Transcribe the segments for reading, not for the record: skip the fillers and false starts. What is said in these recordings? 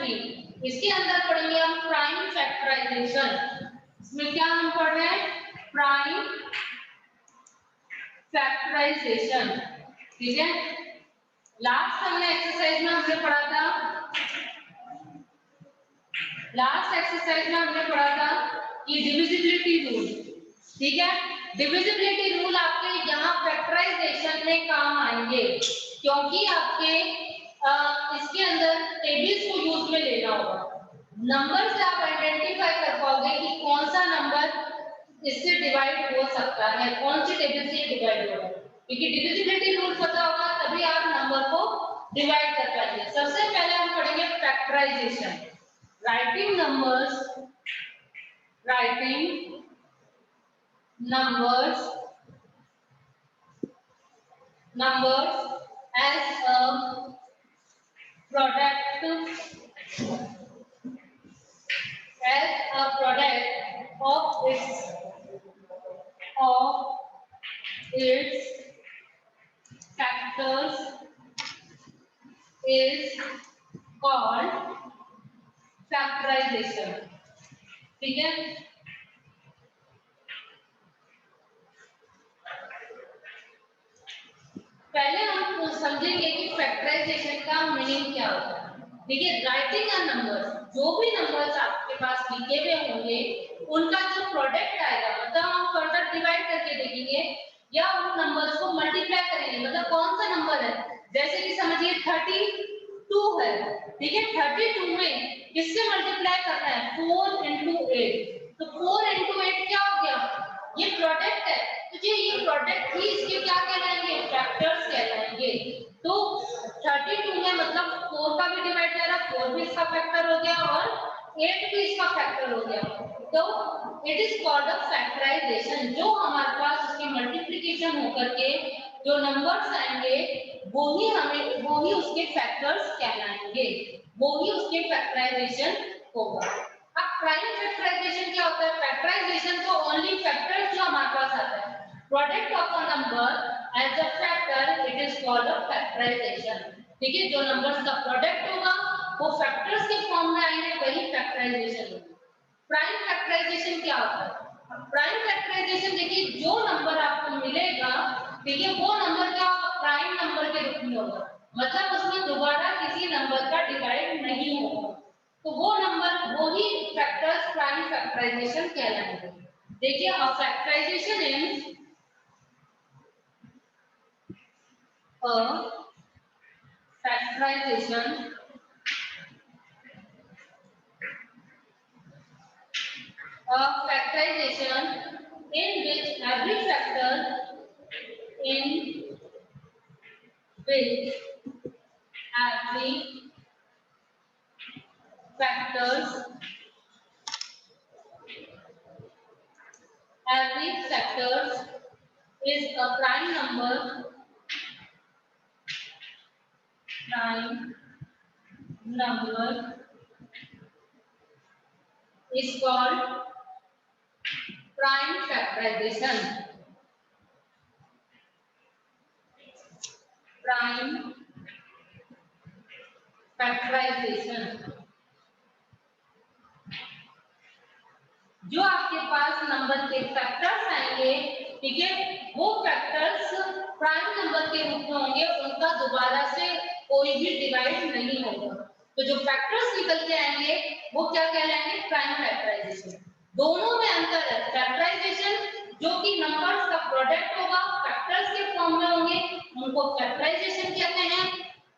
Tree, इसके अंदर पढ़ेंगे हम प्राइम फैक्टराइजेशन। इसमें क्या हम पढ़ रहे हैं? Prime factorization. ठीक है, लास्ट हमने एक्सरसाइज में हमने पढ़ा था, कि डिविजिबिलिटी रूल। ठीक है, डिविजिबिलिटी रूल आपके यहाँ फैक्टराइजेशन में काम आएंगे, क्योंकि आपके इसके अंदर टेबल्स को यूज में लेना होगा। नंबर से आप आइडेंटिफाई कर पाओगे कि कौन सा नंबर इससे डिवाइड हो सकता है, कौन सी टेबल से डिवाइड होगा, क्योंकि डिविजिबिलिटी रूल पता होगा तभी आप नंबर को डिवाइड कर पाएंगे। सबसे पहले हम पढ़ेंगे factorization, writing numbers as a product of its factors is called factorization. ठीक है, पहले हम समझेंगे कि फैक्टराइजेशन का मीनिंग क्या होता है। देखिए, राइटिंग अ नंबर, जो भी नंबर्स आपके पास लिखे हुए होंगे उनका जो प्रोडक्ट आएगा, मतलब हम फर्दर डिवाइड करके देखेंगे या उन नंबर्स को मल्टीप्लाई करेंगे, मतलब कौन सा नंबर है। जैसे कि समझिए 32 है, ठीक है, 32 में किससे मल्टीप्लाई करना है? 4 into 8, तो 4 into 8 क्या हो गया? ये प्रोडक्ट है, तो ये प्रोडक्ट ही इसके क्या कहलाएंगे? फैक्टर्स कहलाएंगे। तो 32 में मतलब 4 का भी डिवाइड कर रहा, 4 भी इसका फैक्टर हो गया और 8 भी इसका फैक्टर हो गया, तो it is called a factorization. जो हमारे पास उसकी मल्टीप्लिकेशन होकर के जो नंबर्स आएंगे वो ही उसके फैक्टर्स कहलाएंगे, वो ही उसके फैक्टराइजेशन होगा। अब प्राइम फैक्टराइजेशन क्या होता है? फैक्टराइजेशन तो ओनली फैक्टर्स जो हमारे पास आता है, product of a number as a factor, it is called a factorization. ठीक है, जो नंबर्स का प्रोडक्ट होगा वो फैक्टर्स के फॉर्म में आएंगे, वही फैक्टराइजेशन होगा। प्राइम फैक्टराइजेशन क्या होता है? प्राइम फैक्टराइजेशन देखिए, जो नंबर आपको मिलेगा, ठीक है, वो नंबर क्या होगा? प्राइम नंबर के रूप में होगा, मतलब उसमें दोबारा किसी नंबर का डिवाइड नहीं होगा, तो वो नंबर, वो ही फैक्टर्स प्राइम फैक्टराइजेशन कहलाएंगे। देखिए, uh factorization is a factorization in which every factors is a prime number is called prime factorization। Prime factorization, जो आपके पास नंबर के फैक्टर्स आएंगे, ठीक है, वो फैक्टर्स प्राइम नंबर के रूप में होंगे, उनका दोबारा से कोई भी डिवाइड नहीं होगा, तो जो फैक्टर्स निकल के आएंगे वो क्या कहलाएंगे? Prime factorization. दोनों में अंतर है, फैक्टराइजेशन जो कि नंबर्स का प्रोडक्ट होगा, फैक्टर्स के फॉर्म में होंगे, उनको फैक्टराइजेशन कहते हैं।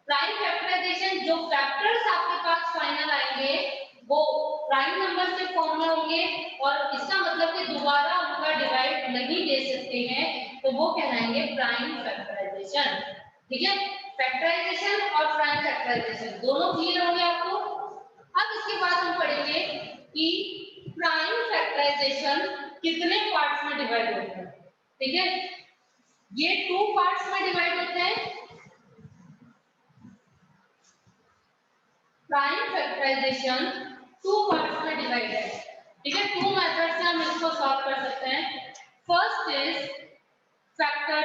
प्राइम फैक्टराइजेशन, जो फैक्टर्स आपके पास फाइनल आएंगे वो प्राइम नंबर के फॉर्म में होंगे और इसका मतलब कि दोबारा उनका डिवाइड नहीं दे सकते हैं, तो वो कहलाएंगे प्राइम फैक्टराइजेशन। ठीक है, फैक्टराइजेशन और प्राइम फैक्टराइजेशन दोनों क्लियर होंगे आपको। अब इसके बाद हम पढ़ेंगे कि प्राइम फैक्टराइजेशन कितने पार्ट्स में डिवाइड होता है। ठीक है, ये 2 पार्ट्स में डिवाइड होते हैं। प्राइम फैक्टराइजेशन 2 पार्ट्स में डिवाइड है। ठीक है, 2 मेथड से हम इसको सॉल्व कर सकते हैं। First is factor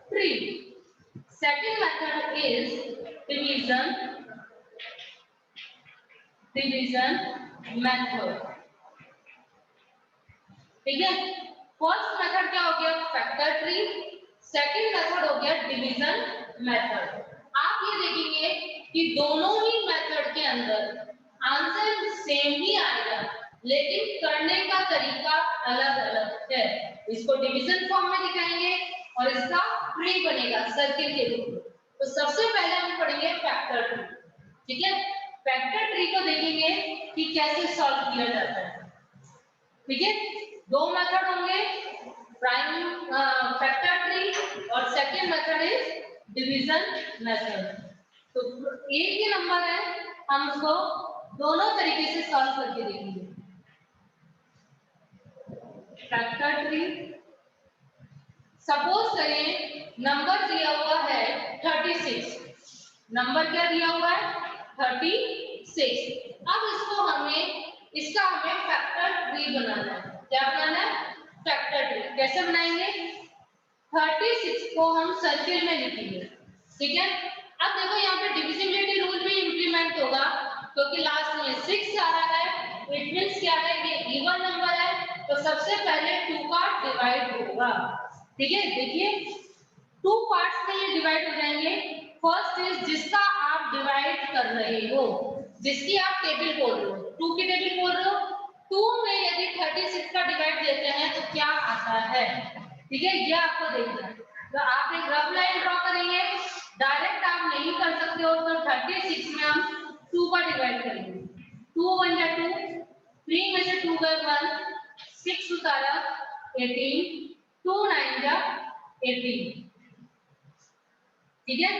tree, second method is division method. ठीक है, फर्स्ट मेथड क्या हो गया, फैक्टर ट्री। सेकंड मेथड हो गया डिवीजन मेथड। आप ये देखेंगे कि दोनों ही मेथड के अंदर आंसर सेम ही आएगा, लेकिन करने का तरीका अलग अलग है। इसको डिवीजन फॉर्म में दिखाएंगे और इसका ट्री बनेगा सर्किल के रूप में। तो सबसे पहले हम पढ़ेंगे फैक्टर ट्री। ठीक है, फैक्टर ट्री को देखेंगे कि कैसे सॉल्व किया जाता है। ठीक है, दो मेथड होंगे, प्राइम फैक्टर ट्री और second method is division method. तो एक ही नंबर है, हम उसको दोनों तरीके से सॉल्व करके देखेंगे। फैक्टर ट्री, सपोज करिए नंबर दिया हुआ है 36। नंबर क्या दिया हुआ है, 36। अब इसका हमें फैक्टर ट्री बनाना है। क्या बनाना है, फैक्टर ट्री। कैसे बनाएंगे, 36 को हम सर्किल में लिखेंगे। ठीक है, अब देखो यहाँ पे डिविजिबिलिटी रूल भी इंप्लीमेंट होगा, क्योंकि लास्ट में 6 आ रहा है, इट मींस क्या है, ये इवन नंबर है, तो सबसे पहले 2 का डिवाइड होगा। ठीक है, देखिए 2 पार्ट्स में ये डिवाइड हो जाएंगे। फर्स्ट इज जिसका आप डिवाइड कर रहे हो, जिसकी आप टेबल बोल रहे हो, 2 की टेबल बोल रहे हो, 2 में यदि 36 का डिवाइड देते हैं तो क्या आता है। ठीक है, ये आपको देखना है। तो आप एक रफ लाइन ड्रॉ करेंगे, डायरेक्ट आप नहीं कर सकते हो, तो 36 में हम 2 का डिवाइड करेंगे। 2 1 जा 2, 3 में से 2 गए 1, 6 उतारा 18, 2 9 जा 18। ठीक है,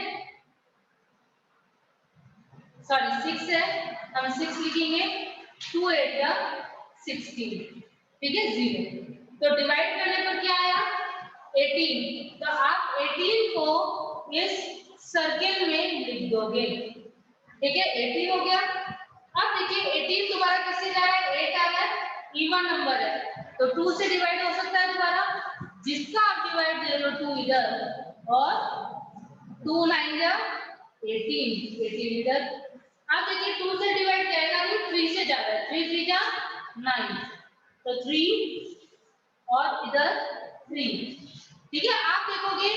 सॉरी 6 है, हम 6 लिखेंगे, 2 8 जा 16। ठीक है, 0। तो डिवाइड करने पर क्या आया, 18। तो आप 18 को इस सर्किल में लिख दोगे। ठीक है, 18 हो गया। अब देखिए 18 दोबारा किससे जा रहा है, 8 आ गया, इवन नंबर है, तो 2 से डिवाइड हो सकता है दोबारा। जिसका आप डिवाइड दे रहे हो 2 इधर और 2 9 जा 18 इधर। अब देखिए 2 से डिवाइड जाएगा नहीं, 3 से जा रहा है, 3 3 जा 9, तो 3 और इधर 3। ठीक है, आप देखोगे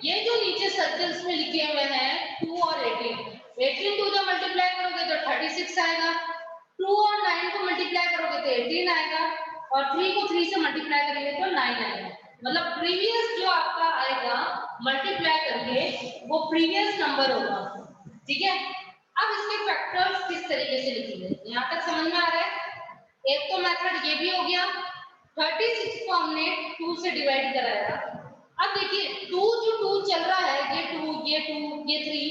ये जो नीचे सर्कल्स में लिखे हुए हैं 2 और 18 2 जब मल्टीप्लाई करोगे तो 36 आएगा, 2 और 9 को मल्टीप्लाई करोगे तो 18 आएगा, और 3 को 3 से मल्टीप्लाई करेंगे तो 9 आएगा। मतलब प्रीवियस जो आपका आएगा मल्टीप्लाई करके वो प्रीवियस नंबर होगा। ठीक है, अब इसके फैक्टर्स किस तरीके से लिखेंगे, यहाँ तक समझ में आ रहा है। एक तो मेथड ये भी हो गया, 36 को हमने 2 से डिवाइड कराया। अब देखिए 2 जो 2 चल रहा है, ये 2 ये 2 ये 3,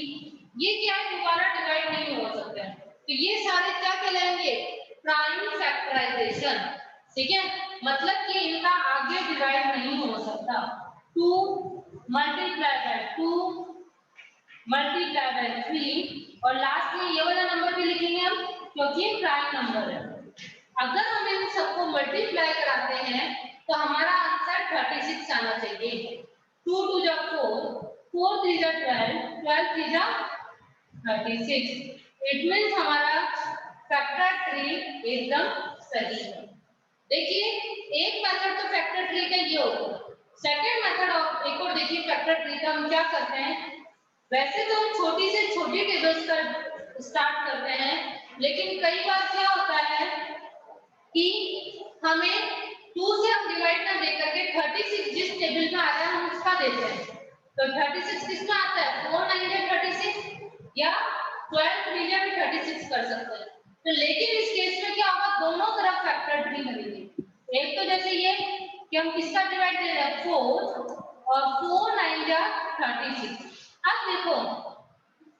ये क्या है, दोबारा डिवाइड नहीं हो सकता है, तो ये सारे क्या कहलाएंगे, प्राइम फैक्टराइजेशन। ठीक है, मतलब कि इनका आगे डिवाइड नहीं हो सकता। 2 मल्टीप्लाई बाय 2 मल्टीप्लाई बाय 3, और लास्ट में ये वाला नंबर भी लिखेंगे हम, क्योंकि प्राइम नंबर है। अगर हम इन सबको मल्टीप्लाई कराते हैं तो हमारा आंसर 36 आना चाहिए। 2 2 जा 4, 4 3 जा 12, 12 3 जा 36। इट मींस हमारा फैक्टर ट्री एकदम सही है। देखिए एक मेथड तो फैक्टर ट्री का ये होगा, सेकंड मेथड और एक और देखिए फैक्टर ट्री का हम क्या करते हैं। वैसे तो हम छोटी से छोटी टेबल्स का स्टार्ट करते हैं, लेकिन कई बार क्या होता है कि हमें 2 से हम डिवाइड ना दे करके 36 जिस टेबल में आ रहा है हम उसका देते हैं। तो 36 किसमें आता है, 4 9 जा 36 या 12 3 जा भी 36 कर सकते हैं। तो लेकिन इस केस में क्या होगा, दोनों तरफ फैक्टर ट्री बनेगी। एक तो जैसे ये कि हम किसका डिवाइड दे रहे हैं, 4, और 4 9 जा 36। अब देखो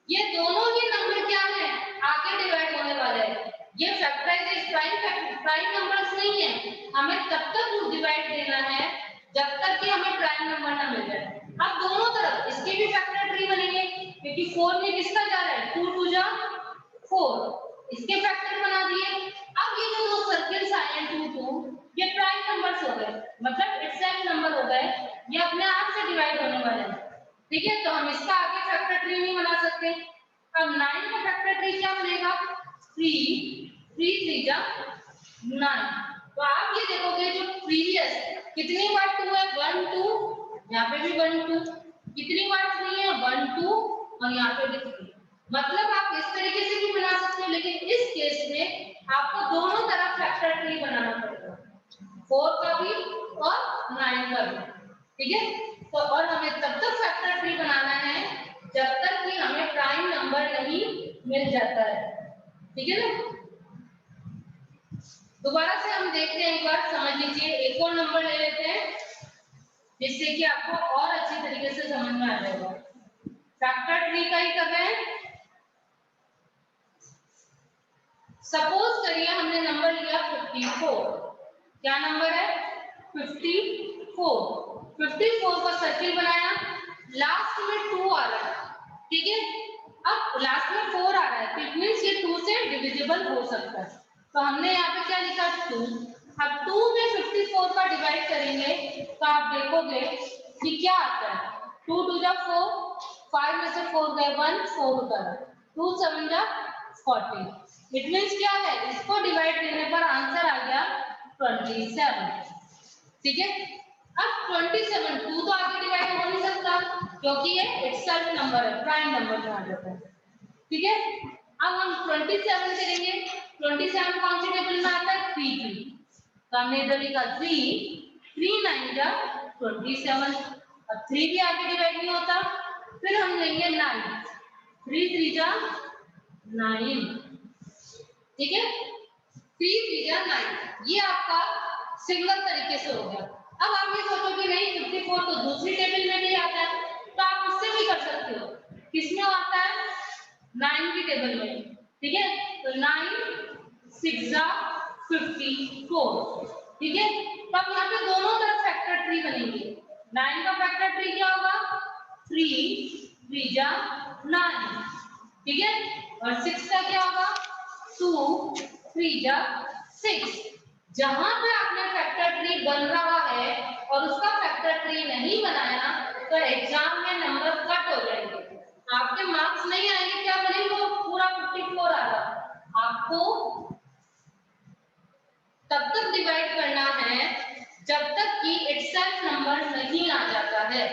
ये दोनों ही नंबर क्या है, आगे डिवाइड होने वाले हैं। ये फैक्टराइज प्राइम नंबर्स नहीं है, हमें तब तक डिवाइड देना है जब तक कि हमें प्राइम नंबर ना मिल जाए। अब दोनों तरफ इसके भी फैक्टर ट्री बनेंगे, क्योंकि 4 में किसका जा रहा है, 2 2 जा 4, इसके फैक्टर बना दिए। अब ये जो दो सर्कल्स आए हैं 2 2, ये प्राइम नंबर्स हो गए, मतलब इट्सेल्फ नंबर हो गए, ये अपने आप से डिवाइड होने वाले हैं। ठीक है, तो हम इसका आगे फैक्टर ट्री नहीं बना सकते। अब 9 का फैक्टर ट्री क्या बनेगा? 3 3 3 जा 9। तो आप ये देखोगे जो प्रीवियस कितनी बार 2 है 1 2, यहाँ पे भी 1 2, कितनी बार 3 है 1 2 और यहाँ पे भी 3। मतलब आप इस तरीके से भी बना सकते हो, लेकिन इस केस में आपको दोनों तरफ फैक्टर ट्री बनाना पड़ेगा, 4 का भी और 9 का भी। ठीक है, तो और हमें तब तक फैक्टर ट्री बनाना है जब तक कि हमें प्राइम नंबर नहीं मिल जाता है। ठीक है ना, दोबारा से हम देखते हैं, एक बार समझ लीजिए, एक और नंबर ले लेते हैं जिससे कि आपको और अच्छी तरीके से समझ में आ जाएगा। फैक्टर ट्री का ही कर रहे हैं। सपोज करिए हमने नंबर लिया 54। क्या नंबर है? 54। 54 का सर्किल बनाया, लास्ट में 2 आ रहा है। ठीक है, अब लास्ट में 4 आ रहा है, तो इट मींस ये 2 से डिविजिबल हो सकता है। तो हमने यहाँ पे क्या लिखा 2। अब 2 में 54 का डिवाइड करेंगे तो आप देखोगे कि क्या आता है। 2 2 जा 4, 5 में से 4 गए 1, 4 उतारा, 2 7 जा 40। इट मींस क्या है, इसको डिवाइड करने पर आंसर आ गया 27। ठीक है, अब 27 2 तो आगे डिवाइड हो नहीं सकता क्योंकि ये इटसेल्फ नंबर है, प्राइम नंबर में आ जाता है। ठीक है, अब हम 27 करेंगे। 27 कौन सी टेबल में आता है? 3 3। तो हमने इधर लिखा 3 3 9 जा 27। अब 3 भी आगे डिवाइड नहीं होता, फिर हम लेंगे 9, 3 3 जा 9। ठीक है, 3 3 जा 9, ये आपका सिंगल तरीके से हो गया। अब आप ये सोचो कि नहीं 54 तो दूसरी टेबल में भी आता है, तो आप उससे भी कर सकते हो। किसमें आता है? 9 की टेबल में। ठीक है, तो 9 6 जा 54। ठीक है, तो अब यहाँ पे दोनों तरफ फैक्टर ट्री बनेंगे। 9 का फैक्टर ट्री क्या होगा? 3 3 जा 9। ठीक है, और 6 का क्या होगा? 2 3 जा 6। जहां पे आपने फैक्टर ट्री बन रहा है और उसका फैक्टर ट्री नहीं बनाया तो एग्जाम में नंबर कट हो जाएंगे, आपके मार्क्स नहीं आएंगे। क्या बनेंगे? वो पूरा 54 आ रहा। आपको तब तक डिवाइड करना है जब तक कि इटसेल्फ नंबर नहीं आ जाता है।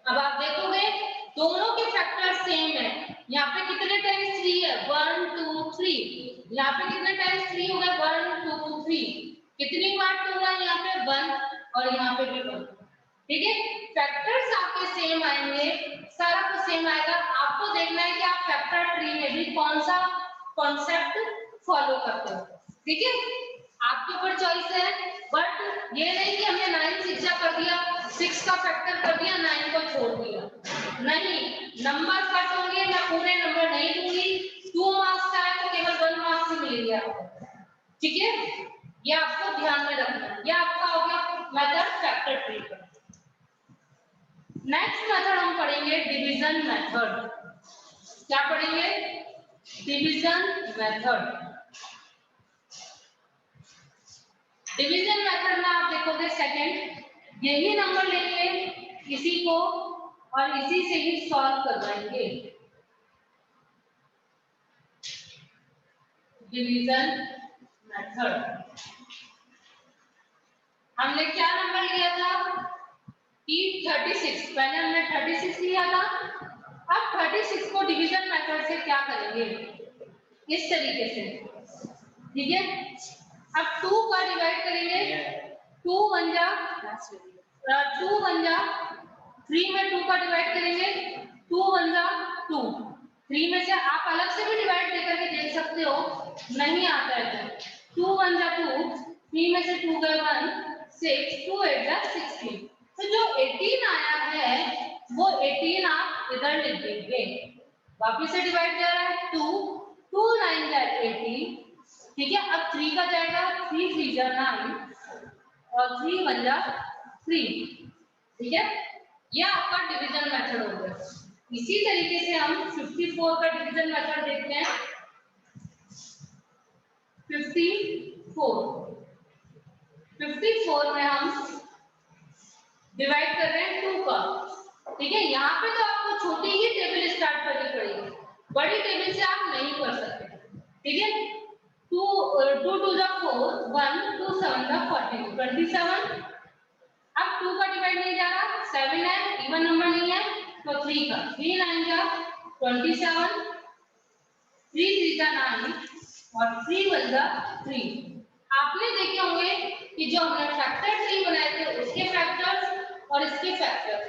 अब आप देखोगे दोनों के फैक्टर सेम है। यहाँ पे कितने टाइम्स 3 है? 1 2 3। यहाँ पे कितने टाइम्स 3 हो गए? 1 2 3। कितनी बार 2 है? यहाँ पे 1 और यहाँ पे भी 1। ठीक है, फैक्टर्स आपके सेम आएंगे, सारा कुछ सेम आएगा। आपको देखना है कि आप फैक्टर ट्री में भी कौन सा कॉन्सेप्ट फॉलो करते हो। ठीक है, आपके ऊपर चॉइस है, बट ये नहीं कि हमने 9 6 कर दिया, 6 का फैक्टर कर दिया, 9 को छोड़ दिया। नहीं, नंबर कट होंगे, मैं पूरे नंबर नहीं दूंगी। 2 मार्क्स का है तो केवल 1 मार्क्स ही मिलेगी आपको। ठीक है, ये आपको ध्यान में रखना है। ये आपका हो गया मेथड फैक्टर ट्री का। नेक्स्ट मेथड हम पढ़ेंगे डिवीजन मेथड। क्या पढ़ेंगे? Division method. डिवीजन मेथड में आप देखोगे सेकंड, यही नंबर लेंगे इसी को और इसी से ही सॉल्व करवाएंगे। डिवीजन मेथड हमने क्या नंबर लिया था कि 36, पहले हमने 36 लिया था। अब 36 को डिवीजन मेथड से क्या करेंगे? इस तरीके से। ठीक है, अब 2 का डिवाइड करेंगे, 2 1 जा 2 1 जा 3 में 2 का डिवाइड करेंगे, 2 1 जा 2। 3 में से आप अलग से भी डिवाइड देकर के देख सकते हो, नहीं आता है तो 2 1 जा 2, 3 में से 2 गए 1 6, 2 8 जा 16। तो जो 18 आया है वो 18 आप इधर लिख देंगे। वापिस से डिवाइड जा रहा है 2 2 9 जा 18। ठीक है, अब 3 का जाएगा, 3 3 जा 9 और 3 1 जा 3। ठीक है, यह आपका डिवीजन मेथड हो गया। इसी तरीके से हम 54 का डिवीजन मेथड देखते हैं। 54 में हम डिवाइड कर रहे हैं 2 का। ठीक है, यहाँ पे तो आपको छोटी ही टेबल स्टार्ट करनी पड़ेगी, बड़ी टेबल से आप नहीं कर सकते। ठीक है, 2 टू द 4 1 2 7 द 14 27। अब 2 का डिवाइड नहीं जा रहा, 7 है, इवन नंबर नहीं है, तो 3 का 3 9 जा 27, 3 3 जा 9 और 3 1 जा 3। आपने देखे होंगे कि जो हमने फैक्टर ट्री बनाए थे उसके फैक्टर्स और इसके फैक्टर्स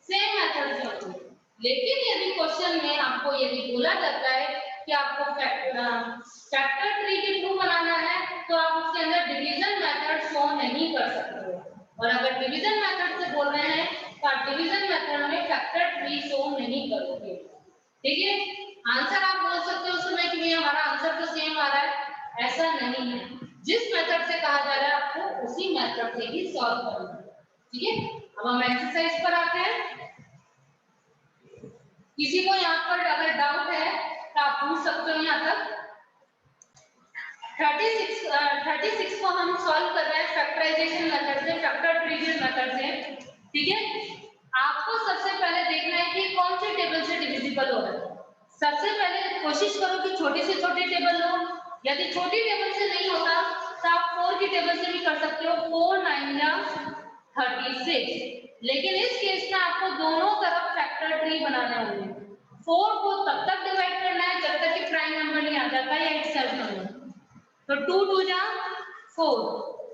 सेम मेथड से होंगे, लेकिन यदि क्वेश्चन में आपको यदि बोला जाता है कि आपको फैक्टर ट्री के थ्रू बनाना है तो आप उसके अंदर डिवीजन मेथड शो नहीं कर सकते हो, और अगर डिवीजन मेथड से बोल रहे हैं तो आप डिवीजन मेथड में फैक्टर ट्री शो नहीं करोगे। ठीक है, आंसर आप बोल सकते हो उस समय कि भैया हमारा आंसर तो सेम आ रहा है, ऐसा नहीं है, जिस मेथड से कहा जा रहा है आपको उसी मेथड से ही सॉल्व करना है। ठीक है, अब हम एक्सरसाइज पर आते हैं। किसी को यहाँ पर अगर डाउट है तो आप पूछ सकते हो। यहाँ तक 36 को हम सॉल्व कर रहे हैं फैक्टराइजेशन मेथड से, फैक्टर ट्री मेथड से। ठीक है, आपको सबसे पहले देखना है कि कौन से टेबल से डिविजिबल हो रहा है। सबसे पहले कोशिश करो कि छोटी से छोटी टेबल हो, यदि छोटी टेबल से नहीं होता तो आप 4 की टेबल से भी कर सकते हो, 4 9 या 36। लेकिन इस केस में आपको दोनों तरफ फैक्टर ट्री बनाने होंगे। 4 को तब तक डिवाइड करना है जब तक कि प्राइम नंबर नहीं आ जाता या एक सेल्फ नंबर। तो 2 2 जा 4,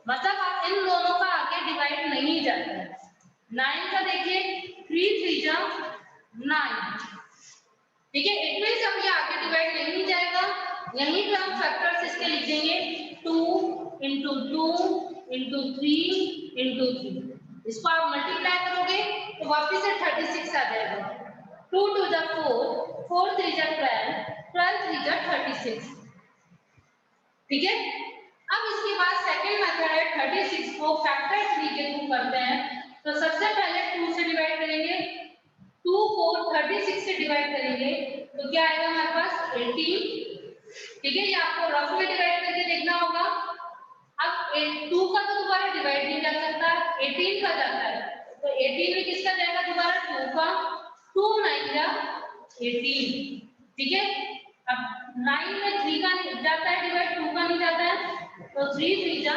मतलब आप इन दोनों का आगे डिवाइड नहीं जाता है। 9 का देखिए 3 3 जा 9। ठीक है, एक भी सब ये आगे डिवाइड नहीं जाएगा, यहीं पे हम फैक्टर्स इसके लिख देंगे 2 into 2 into 3 into 3। इसको आप मल्टीप्लाई करोगे तो वापस से 36 आ जाएगा। 2 2 जा 4, 4 3 जा 12, 12 3 जा 36। ठीक है, अब इसके बाद सेकंड मेथड है 36 को फैक्टर ट्री के थ्रू करते हैं। तो सबसे पहले 2 से डिवाइड करेंगे, 2 को 36 से डिवाइड करेंगे तो क्या आएगा हमारे पास 18। ठीक है, ये आपको रफ में डिवाइड करके देखना होगा। अब 2 का तो दोबारा डिवाइड नहीं कर सकता, 18 का जाता है, तो 18 में किसका जाएगा दोबारा 2 का, 2 9 जा 18। ठीक है, अब 9 में 3 का जाता है डिवाइड, 2 का नहीं जाता है, तो 3 3 जा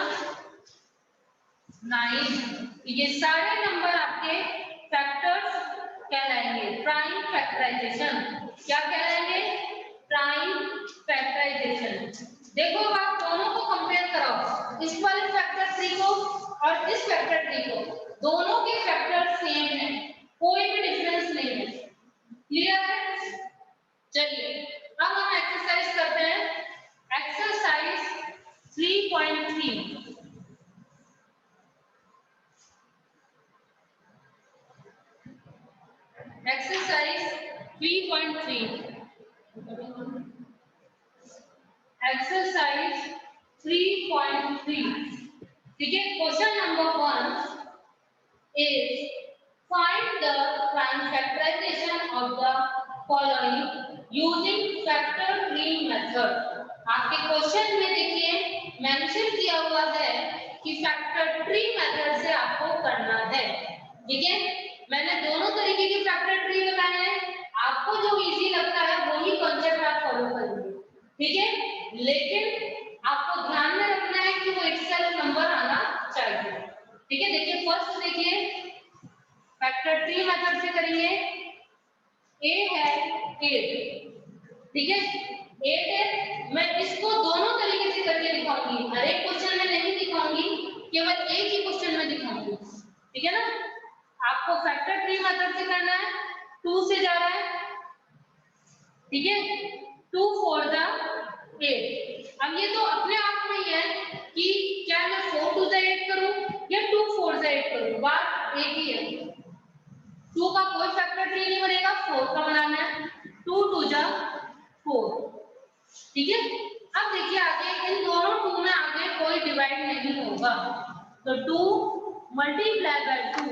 9। ये सारे नंबर आपके फैक्टर्स कहलाएंगे, प्राइम फैक्टराइजेशन। क्या कहलाएंगे? Prime factorization. देखो आप दोनों को कंपेयर कराओ, इस वाले फैक्टर ट्री को और इस फैक्टर ट्री को, दोनों के फैक्टर सेम है, कोई भी डिफरेंस नहीं है। क्लियर है? चलिए अब हम एक्सरसाइज करते हैं, एक्सरसाइज 3.3। Exercise 3.3, exercise 3.3। ठीक है, question number 1 is find the prime factorization of the following using factor tree method। आपके क्वेश्चन में देखिए मेंशन किया हुआ है कि फैक्टर ट्री मेथड से आपको करना है। ठीक है, मैंने दोनों तरीके के फैक्टर ट्री बताए हैं, आपको जो इजी लगता है वही कॉन्सेप्ट आप फॉलो करेंगे। ठीक है, लेकिन आपको ध्यान में रखना है कि वो एक सेल्फ नंबर आना चाहिए। ठीक है, देखिए फर्स्ट देखिए फैक्टर ट्री मेथड से करेंगे। ए है 8, ठीक है 8 है, मैं इसको दोनों तरीके से करके दिखाऊंगी, हर एक क्वेश्चन में नहीं दिखाऊंगी, केवल एक ही क्वेश्चन में दिखाऊंगी। ठीक है ना, आपको फैक्टर ट्री मेथड से करना है, 2 से जा रहा है। ठीक है, 2 4 जा 8। अब ये तो अपने आप में ही है कि क्या मैं 4 2 जा 8 करूं या 2 4 जा 8 करूं, बात एक ही है। 2 का कोई फैक्टर ट्री नहीं बनेगा, 4 का बनाना है, 2 2 जा 4। ठीक है, अब देखिए आगे इन दोनों 2 में आगे कोई डिवाइड नहीं होगा, तो 2 मल्टीप्लाई बाय 2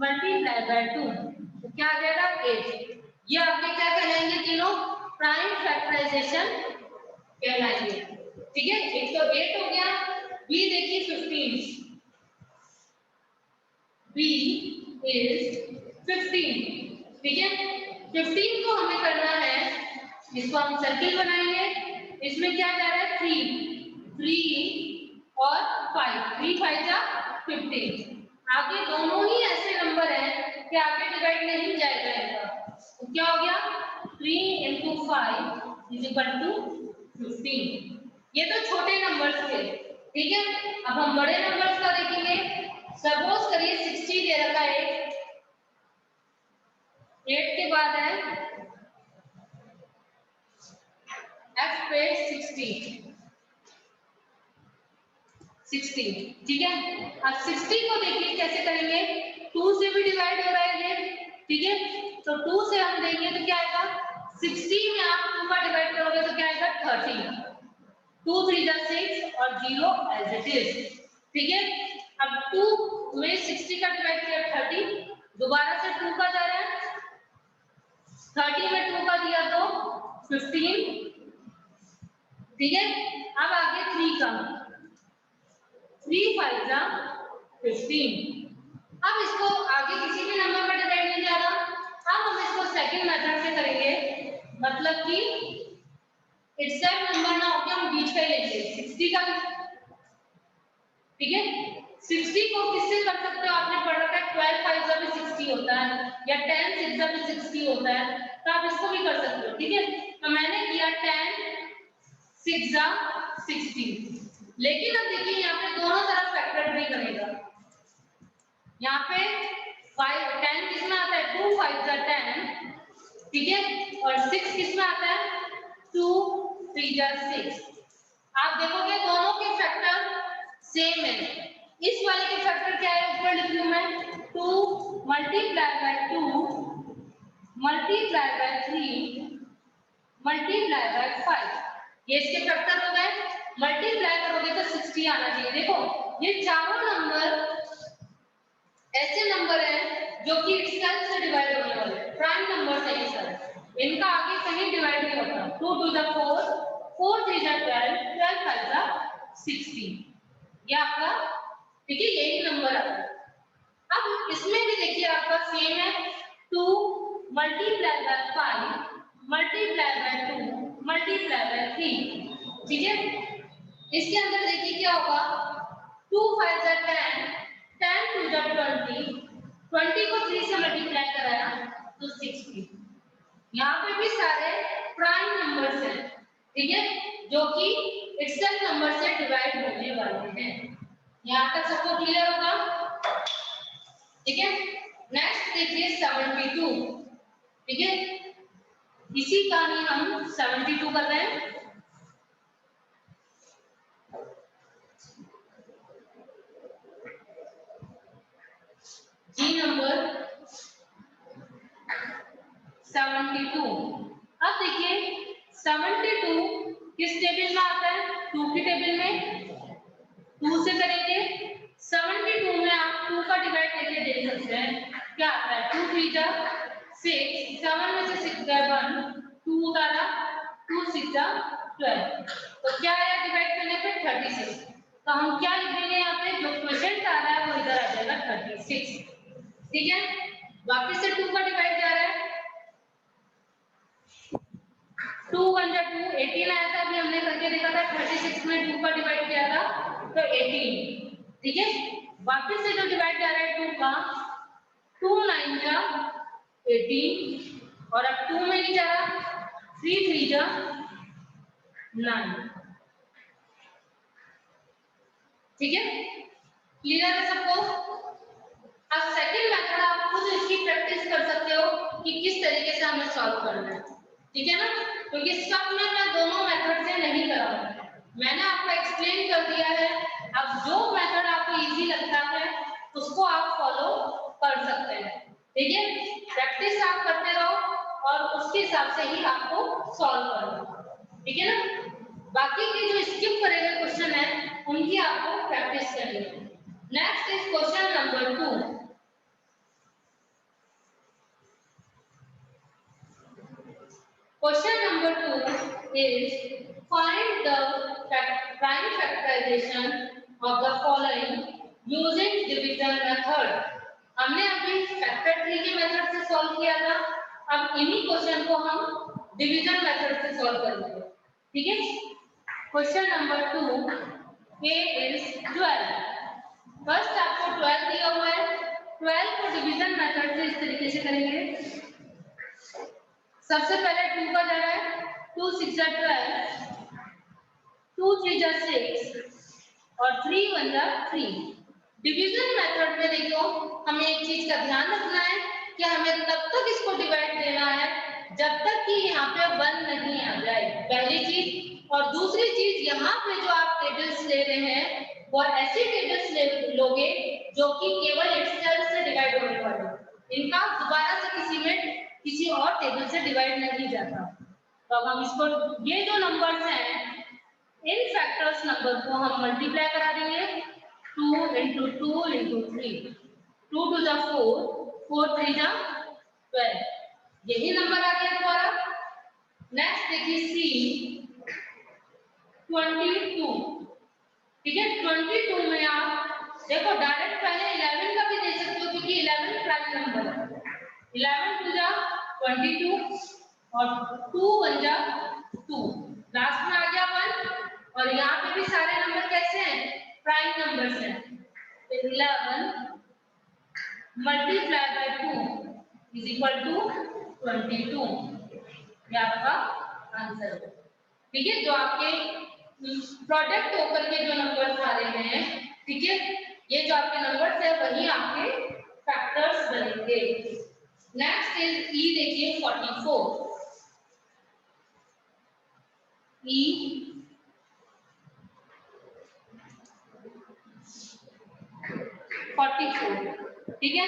मल्टीप्लाई बाय 2, तो क्या आ जाएगा 8। ये आपके क्या कहलाएंगे तीनों? प्राइम फैक्टराइजेशन कहलाएंगे। ठीक है, एक तो 8 हो गया। बी देखिए 15, बी इज 15, ठीक है। 15 को हमें करना है, इसको हम सर्किल बनाएंगे, इसमें क्या जा रहा है 3 और 5, 3 5 जा 15। आगे दोनों ही ऐसे नंबर हैं कि आगे डिवाइड नहीं जाएगा इनका, तो क्या हो गया 3 into 5 is equal to 15। ये तो छोटे नंबर्स थे, ठीक है। अब हम बड़े नंबर्स का देखेंगे। सपोज करिए 60 दे रखा है, 8 के बाद है f पे 60, ठीक है। अब 60 को देखिए कैसे करेंगे, 2 से भी डिवाइड हो रहा है ये, ठीक है। तो 2 से हम देंगे तो क्या आएगा, 60 में आप 2 का डिवाइड करोगे तो क्या आएगा 30, 2 3 जा 6 और 0 एज इट इज, ठीक है। अब 2 में 60 का डिवाइड किया 30, दोबारा से 2 का जा रहा है, 30 में 2 का दिया तो 15, ठीक है। अब आगे 3 का, 3 5 जा 15। अब इसको आगे किसी भी नंबर पर डिवाइड नहीं जा रहा, अब हम इसको सेकंड मेथड से करेंगे, मतलब कि इटसेल्फ नंबर ना होकर हम बीच का ही लेंगे 60 का, ठीक है। 60 को किससे कर सकते हो, आपने पढ़ रखा है 12 5 जा भी 60 होता है या 10 6 जा भी 60 होता है, तो आप इसको भी कर सकते हो, ठीक है। तो मैंने किया 10 6 जा 60, लेकिन अब देखिए यहाँ पे दोनों तरफ फैक्टर नहीं करेगा, यहाँ पे 5 10 किस में आता है 2 5 जा 10, ठीक है, और 6 किस में आता है 2 3 जा 6। आप देखोगे दोनों के फैक्टर सेम है, इस वाले के फैक्टर क्या है ऊपर लिख लूं मैं 2 multiply by 2 multiply by 3 multiply by 5, ये इसके फैक्टर हो गए। मल्टीप्लाई करोगे तो 60 आना चाहिए। देखो ये चारों नंबर ऐसे नंबर हैं जो कि इटसेल्फ से डिवाइड होने वाले हैं, प्राइम नंबर है ये सारे, इनका आगे कहीं डिवाइड नहीं होता। 2 टू द 4 4 3 जा 12 12 5 जा 16, ये आपका, ठीक है, यही नंबर आता है। अब इसमें भी देखिए आपका सेम है, 2 multiply by 5 multiply by 2 multiply by 3, ठीक है। इसके अंदर देखिए क्या होगा, 2 5 जा 10 10 2 जा 20 20 को 3 से मल्टीप्लाई कराया तो 60। यहाँ पे भी सारे प्राइम नंबर्स हैं, ठीक है, जो कि इटसेल्फ नंबर से डिवाइड होने वाले हैं। यहाँ तक सबको क्लियर होगा, ठीक है। नेक्स्ट देखिए 72, ठीक है, इसी का ही हम 72 कर रहे हैं। जी नंबर 72। अब देखिए 72 किस टेबल में आता है, 2 की टेबल में, 2 से करेंगे। 72 में आप 2 का डिवाइड करके देख सकते हैं क्या आता है, 2 3 जा 6, 7 में से 6 गया 1, 2 उतारा 2 6 जा 12, तो क्या आया डिवाइड करने पे 36। तो हम क्या लिखेंगे यहाँ पे, जो क्वोशिएंट आ रहा है वो इधर आ जाएगा 36, ठीक है। वापस से 2 का डिवाइड जा रहा है, 2 1 जा 2 18 आया था, अभी हमने करके देखा था 36 में 2 का डिवाइड किया था तो 18, ठीक है। वापस से जो डिवाइड जा रहा है 2 का, 2 9 जा 18 और अब 2 में नहीं जा रहा, 3 3 जा 9, ठीक है, क्लियर है सबको। अब सेकंड मेथड आप खुद इसकी प्रैक्टिस कर सकते हो कि किस तरीके से हमें सॉल्व करना है, ठीक है ना। तो ये सब में मैं दोनों मेथड से नहीं कराऊंगा, मैंने आपको एक्सप्लेन कर दिया है। अब जो मेथड आपको इजी लगता है उसको आप फॉलो कर सकते हैं, ठीक है। प्रैक्टिस आप करते रहो और उसके हिसाब से ही आपको सॉल्व करना, ठीक है ना। बाकी के जो स्किप करे हुए क्वेश्चन है उनकी आपको प्रैक्टिस करनी है। Next is question number 2। Question number 2 is find the prime factorization of the following using division method. हमने अभी फैक्टर ट्री के मेथड से सॉल्व किया था, अब इन्हीं क्वेश्चन को हम डिवीजन मेथड से सॉल्व करेंगे। ठीक है, question number 2 a is 12। First आपको 12 दिया हुआ है, 12 को डिवीजन मेथड से इस तरीके से करेंगे। सबसे पहले 2 का जा रहा है, 2 6 12, 2 3 6 और 3 1 3। डिवीजन मेथड में देखो हमें एक चीज का ध्यान रखना है कि हमें तब तक इसको डिवाइड देना है जब तक कि यहाँ पे 1 नहीं आ जाए, पहली चीज। और दूसरी चीज, यहाँ पे जो आप टेबल्स ले रहे हैं वो ऐसी टेबल्स लोगे जो कि केवल एक्सेल से डिवाइड होने वाले, इनका दोबारा से किसी और टेबल से डिवाइड नहीं जाता। तो अब हम इसको, ये जो नंबर्स हैं इन फैक्टर्स नंबर को हम मल्टीप्लाई करा देंगे। 2 into 2 into 3, 2 2 जा 4, 4 3 जा 12, यही नंबर आ गया दोबारा। नेक्स्ट देखिए सी 22। ठीक है, 22 में आप देखो डायरेक्ट पहले 11 का भी दे सकते हो क्योंकि 11 प्राइम नंबर है। 11 2 जा 22 और 2 1 जा 2, लास्ट में आ गया 1। और यहाँ पे भी सारे नंबर कैसे हैं, प्राइम नंबर्स हैं। तो 11 multiply by 2 is equal to 22, ये आपका आंसर है। ठीक है, जो आपके प्रोडक्ट होकर के जो नंबर्स आ रहे हैं, ठीक है, ये जो आपके नंबर्स है वही आपके फैक्टर्स बनेंगे। नेक्स्ट इज ई, देखिए 44। ई 44, ठीक है,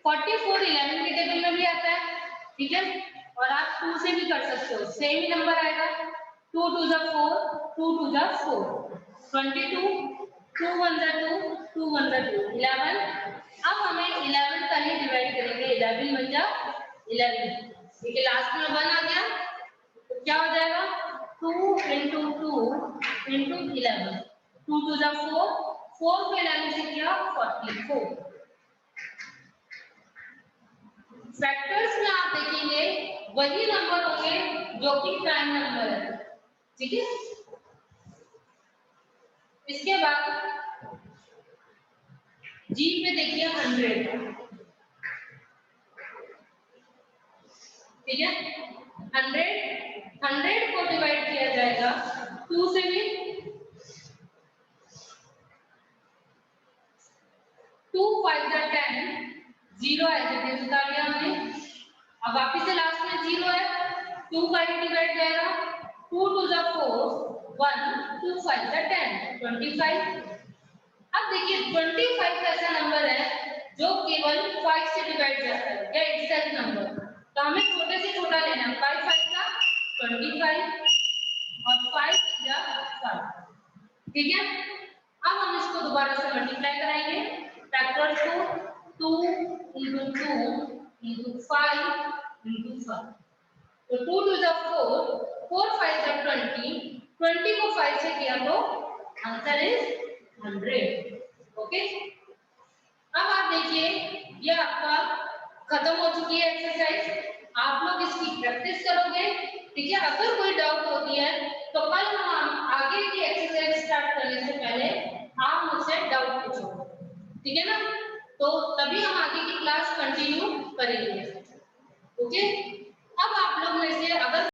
44 11 के टेबल में भी आता है। ठीक है, और आप 2 से भी कर सकते हो, सेम ही नंबर आएगा। 2 2 जा 4, 2 2 जा 4, 22, 2 1 जा 2, 2 1 जा 2, 11। अब हमें 11 का ही डिवाइड करेंगे, 11 1 जा 11, ठीक है, लास्ट में 1 आ गया तो क्या हो जाएगा, 2 into 2 into 11, 2 2 जा 4, 4 को 11 से किया 44। फैक्टर्स में आप देखेंगे वही नंबर होंगे जो कि प्राइम नंबर है। ठीक है, इसके बाद जी पे देखिए 100। ठीक है, 100 को डिवाइड किया जाएगा 2 से भी, 2 5 जा 10, 0 एज इट इज निकाल लिया हमने। अब वापिस से लास्ट में 0 है, 2 का ही डिवाइड जाएगा, 2 2 जा 4, 1 2 5 जा 10, 25। अब देखिए 25 ऐसा नंबर है जो केवल 5 से डिवाइड जाता है, या एक्सेक्ट नंबर। तो हमें छोटे से छोटा लेना है, 5 5 का 25 और 5 जा 5। ठीक है, अब हम इसको दोबारा से मल्टीप्लाई कराएंगे फैक्टर्स को, 2 into 2 into 5 into 5। तो 2 2 जा 4, 4 5 जा 20, 20 को 5 से किया तो आंसर इज 100। ओके, अब आप देखिए ये आपका खत्म हो चुकी है एक्सरसाइज। आप लोग इसकी प्रैक्टिस करोगे। ठीक है, अगर कोई डाउट होती है तो कल हम आगे की एक्सरसाइज स्टार्ट करने से पहले आप मुझसे डाउट पूछोगे। ठीक है ना, तो तभी हम आगे की क्लास कंटिन्यू करेंगे। ओके, अब आप लोग में से अगर